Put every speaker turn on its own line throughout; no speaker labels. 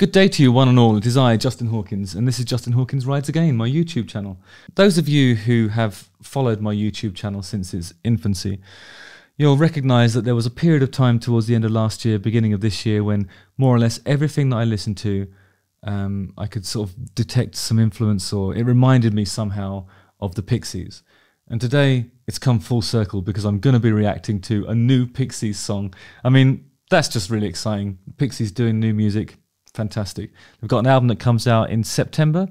Good day to you, one and all. It is I, Justin Hawkins, and this is Justin Hawkins Rides Again, my YouTube channel. Those of you who have followed my YouTube channel since its infancy, you'll recognise that there was a period of time towards the end of last year, beginning of this year, when more or less everything that I listened to, I could sort of detect some influence, or it reminded me somehow of the Pixies. And today, it's come full circle because I'm going to be reacting to a new Pixies song. I mean, that's just really exciting. Pixies doing new music. Fantastic. We've got an album that comes out in September.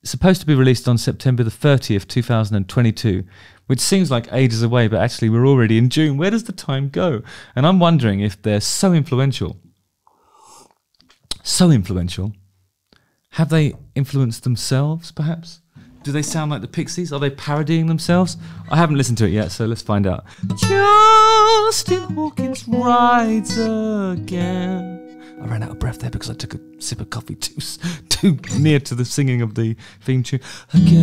It's supposed to be released on September the 30th, 2022, which seems like ages away, but actually we're already in June. Where does the time go? And I'm wondering if they're so influential, have they influenced themselves, perhaps? Do they sound like the Pixies? Are they parodying themselves? I haven't listened to it yet, so let's find out. Justin Hawkins rides again. I ran out of breath there because I took a sip of coffee too near to the singing of the theme tune. Again.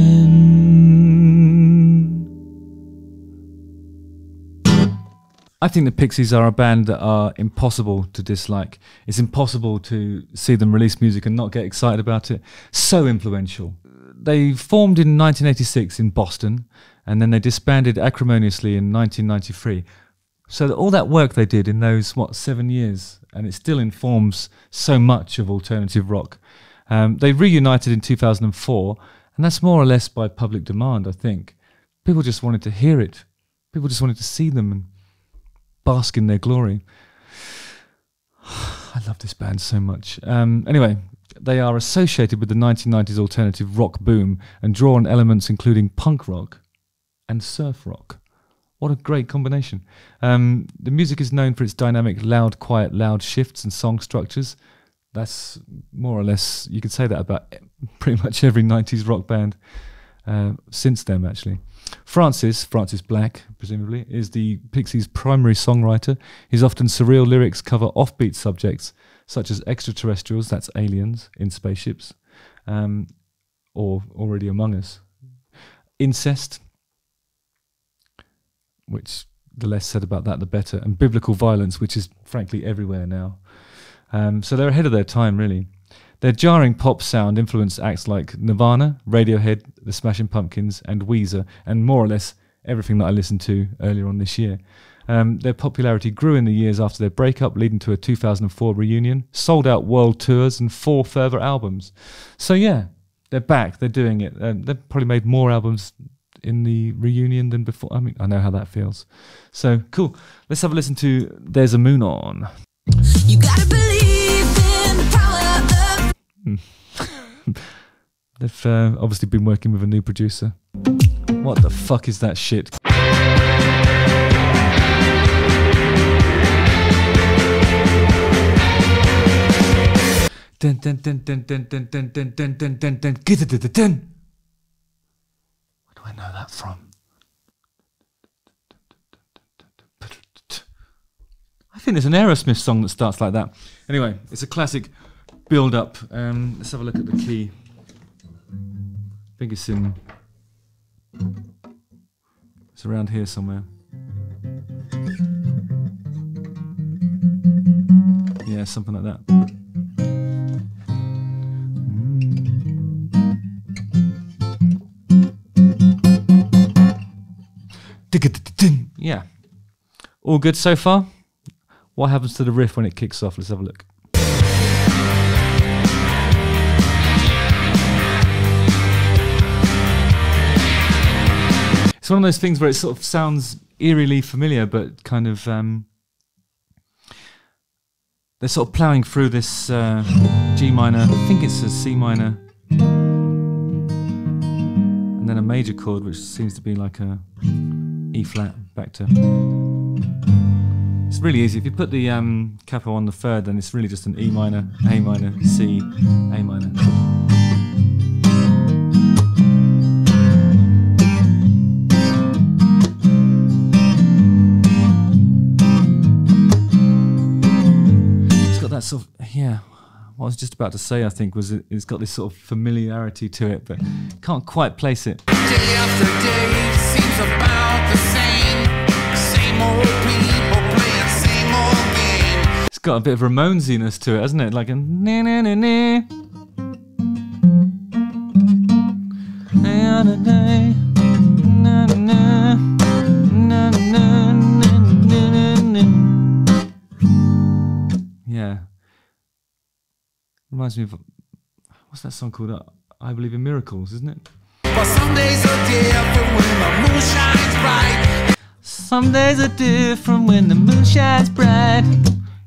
I think the Pixies are a band that are impossible to dislike. It's impossible to see them release music and not get excited about it. So influential. They formed in 1986 in Boston, and then they disbanded acrimoniously in 1993. So all that work they did in those, 7 years, and it still informs so much of alternative rock. They reunited in 2004, and that's more or less by public demand, I think. People just wanted to hear it. People just wanted to see them and bask in their glory. I love this band so much. Anyway, they are associated with the 1990s alternative rock boom and draw on elements including punk rock and surf rock. What a great combination. The music is known for its dynamic, loud, quiet, loud shifts and song structures. That's more or less, you could say that about pretty much every 90s rock band since them, actually. Francis Black, presumably, is the Pixies' primary songwriter. His often surreal lyrics cover offbeat subjects, such as extraterrestrials, that's aliens in spaceships, or already among us. Incest, which the less said about that, the better, and biblical violence, which is frankly everywhere now. So they're ahead of their time, really. Their jarring pop sound influenced acts like Nirvana, Radiohead, The Smashing Pumpkins, and Weezer, and more or less everything that I listened to earlier on this year. Their popularity grew in the years after their breakup, leading to a 2004 reunion, sold-out world tours, and 4 further albums. So yeah, they're back, they're doing it. They've probably made more albums in the reunion than before. I mean, I know how that feels. So cool. Let's have a listen to There's a Moon On. You gotta believe in the power of They've obviously been working with a new producer. What the fuck is that shit? Dun dun dun dun dun dun dun dun dun dun dun dun dun. Where do I know that from? I think there's an Aerosmith song that starts like that. Anyway, it's a classic build-up. Let's have a look at the key. I think it's in... It's around here somewhere. Yeah, something like that. Yeah. All good so far? What happens to the riff when it kicks off? Let's have a look. It's one of those things where it sort of sounds eerily familiar, but kind of they're sort of ploughing through this G minor. I think it's a C minor, and then a major chord, which seems to be like a E flat back to. It's really easy. If you put the capo on the third, then it's really just an E minor, A minor, C, A minor. It's got that sort of, yeah, what I was just about to say, I think, was it's got this sort of familiarity to it, but can't quite place it. Day after day seems about the same old people playing same old game. got a bit of Ramonesiness to it, hasn't it? Like a na na na na. Na na na na na na na na. Yeah. Reminds me of, what's that song called? I Believe in Miracles, isn't it?
But some days are different when the moon shines bright.
Some days are different when the moon shines bright.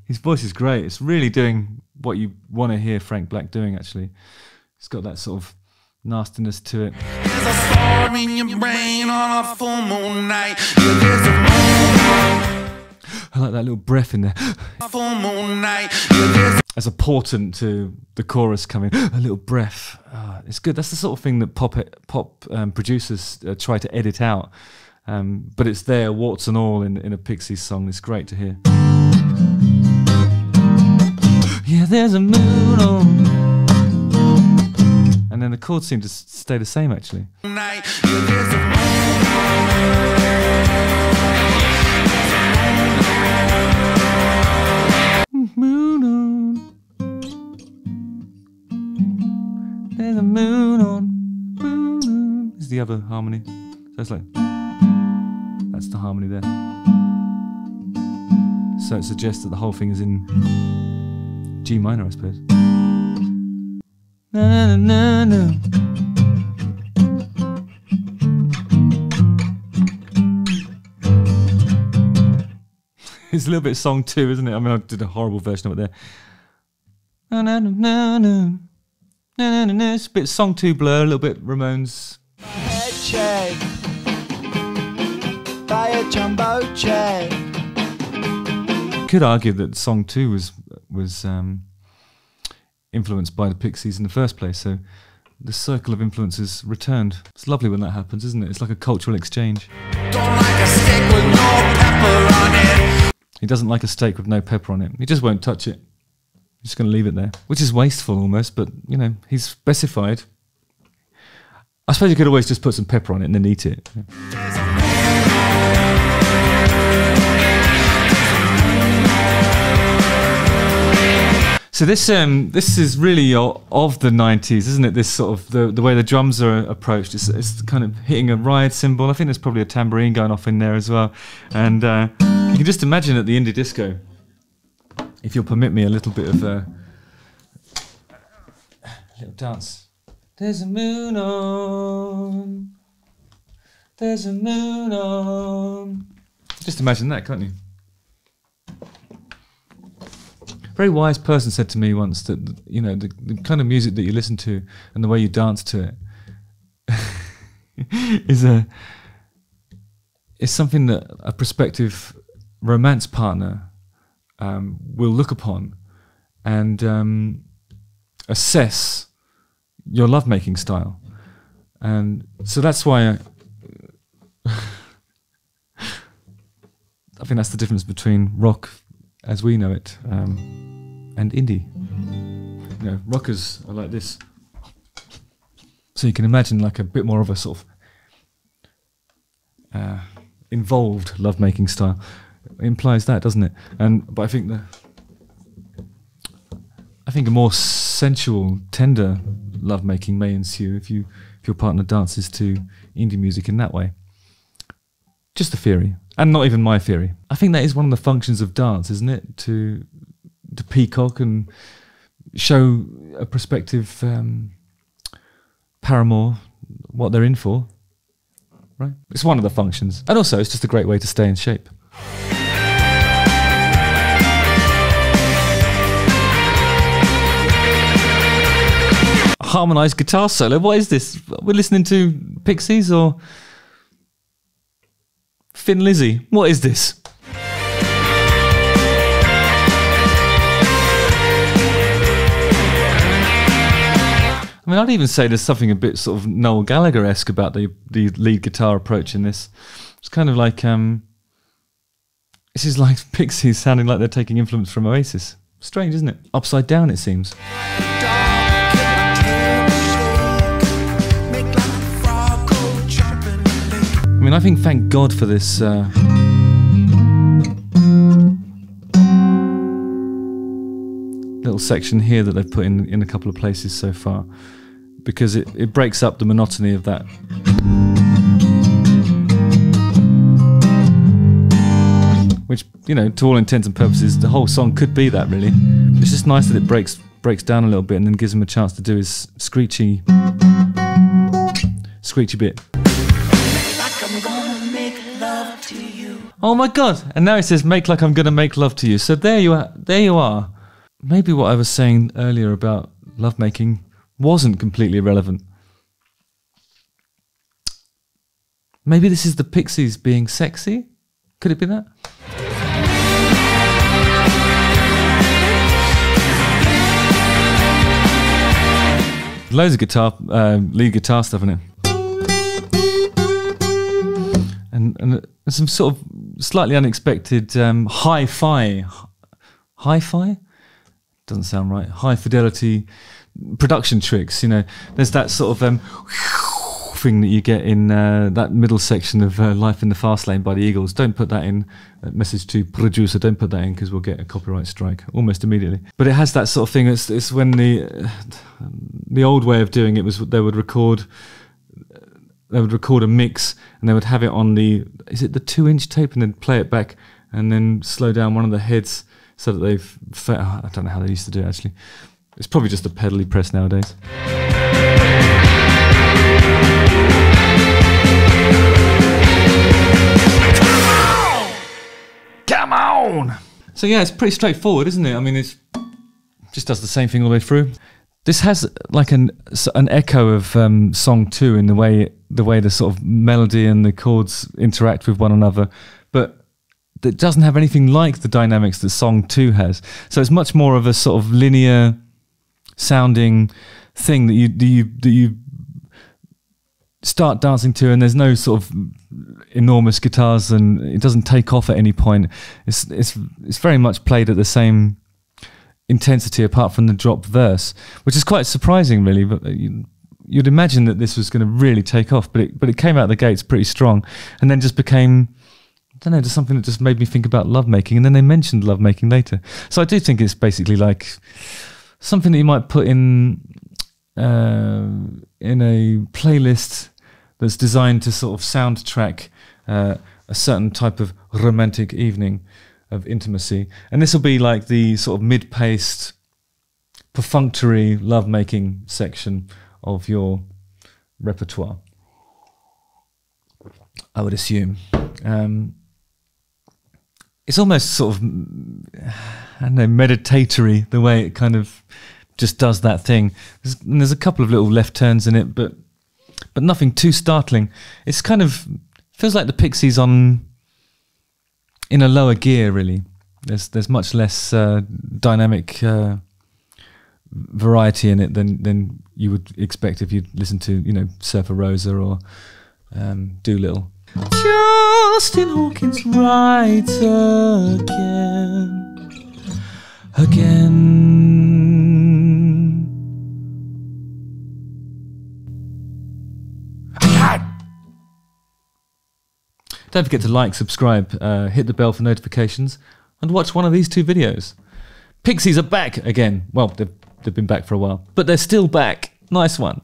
His voice is great. It's really doing what you want to hear Frank Black doing, actually. It's got that sort of nastiness to it.
There's a storm in your brain on a full moon night. Yeah, there's a moon.
I like that little breath in there.
Full moon night. Yeah, there's
As a portent to the chorus coming, a little breath. It's good. That's the sort of thing that pop producers try to edit out. But it's there, warts and all, in a Pixies song. It's great to hear. Yeah, there's a moon on. And then the chords seem to stay the same, actually.
night. Yeah, there's a
Moon on. There's a moon on. Moon on. This is the other harmony. So it's like, that's the harmony there. So it suggests that the whole thing is in G minor, I suppose. Na, na, na, na. It's a little bit song 2, isn't it? I mean, I did a horrible version of it there. Na, na, na, na, na. Na, na, na, na. It's a bit song 2 Blur, a little bit Ramones.
Head shake by a jumbo jet.
Could argue that song 2 was influenced by the Pixies in the first place, so the circle of influences returned. It's lovely when that happens, isn't it? It's like a cultural exchange.
don't like a steak with no pepper on it.
He doesn't like a steak with no pepper on it. He just won't touch it. He's just going to leave it there, which is wasteful almost, but, you know, he's specified. I suppose you could always just put some pepper on it and then eat it. So this is really of the 90s, isn't it? This sort of the way the drums are approached. It's kind of hitting a ride cymbal. I think there's probably a tambourine going off in there as well. And you can just imagine at the indie disco, if you'll permit me a little bit of a little dance. There's a moon on. There's a moon on. Just imagine that, can't you? A very wise person said to me once that, you know, the kind of music that you listen to and the way you dance to it is something that a prospective romance partner will look upon and assess your lovemaking style. And so that's why I think that's the difference between rock as we know it and indie. You know, rockers are like this. So you can imagine like a bit more of a sort of involved lovemaking style. It implies that, doesn't it? But I think a more sensual, tender lovemaking may ensue if your partner dances to indie music in that way. Just a theory, and not even my theory. I think that is one of the functions of dance, isn't it? To peacock and show a prospective paramour what they're in for, right? It's one of the functions, and also it's just a great way to stay in shape. Harmonised guitar solo. What is this? We're listening to Pixies or Thin Lizzy? What is this? I mean, I'd even say there's something a bit sort of Noel Gallagher-esque about the lead guitar approach in this. It's kind of like this is like Pixies sounding like they're taking influence from Oasis. Strange, isn't it? Upside down, it seems. I mean, I think thank God for this little section here that they've put in a couple of places so far, because it breaks up the monotony of that. Which, you know, to all intents and purposes, the whole song could be that, really. It's just nice that it breaks down a little bit and then gives him a chance to do his screechy bit.
Like I'm gonna make love to you.
Oh my God! And now it says, "Make like I'm gonna make love to you." So there you are. There you are. Maybe what I was saying earlier about lovemaking wasn't completely irrelevant. Maybe this is the Pixies being sexy. Could it be that? Loads of guitar, lead guitar stuff in it, and some sort of slightly unexpected hi-fi doesn't sound right. High fidelity production tricks. You know, there's that sort of thing that you get in that middle section of Life in the Fast Lane by the Eagles. Don't put that in. Message to producer, don't put that in because we'll get a copyright strike almost immediately. But it has that sort of thing. It's when the old way of doing it was they would record a mix and they would have it on the 2-inch tape and then play it back and then slow down one of the heads so that I don't know how they used to do it actually. It's probably just a pedally press nowadays. Come on! So yeah, it's pretty straightforward, isn't it? I mean, it just does the same thing all the way through. This has like an echo of song 2 in the way the sort of melody and the chords interact with one another, but it doesn't have anything like the dynamics that song 2 has. So it's much more of a sort of linear sounding thing that you start dancing to, and there's no sort of enormous guitars, and it doesn't take off at any point. It's very much played at the same intensity apart from the drop verse, which is quite surprising really, but you'd imagine that this was going to really take off, but it came out of the gates pretty strong and then just became, I don't know, just something that just made me think about lovemaking, and then they mentioned lovemaking later. So I do think it's basically like something that you might put in a playlist that's designed to sort of soundtrack a certain type of romantic evening of intimacy. And this will be like the sort of mid-paced, perfunctory lovemaking section of your repertoire, I would assume. It's almost sort of, I don't know, meditatory, the way it kind of just does that thing. There's a couple of little left turns in it, but nothing too startling. It's kind of, feels like the Pixies in a lower gear, really. There's much less dynamic variety in it than you would expect if you'd listen to, you know, Surfer Rosa or Doolittle. Justin Hawkins writes again. Don't forget to like, subscribe, hit the bell for notifications, and watch one of these 2 videos. Pixies are back again. Well, they've been back for a while, but they're still back. Nice one.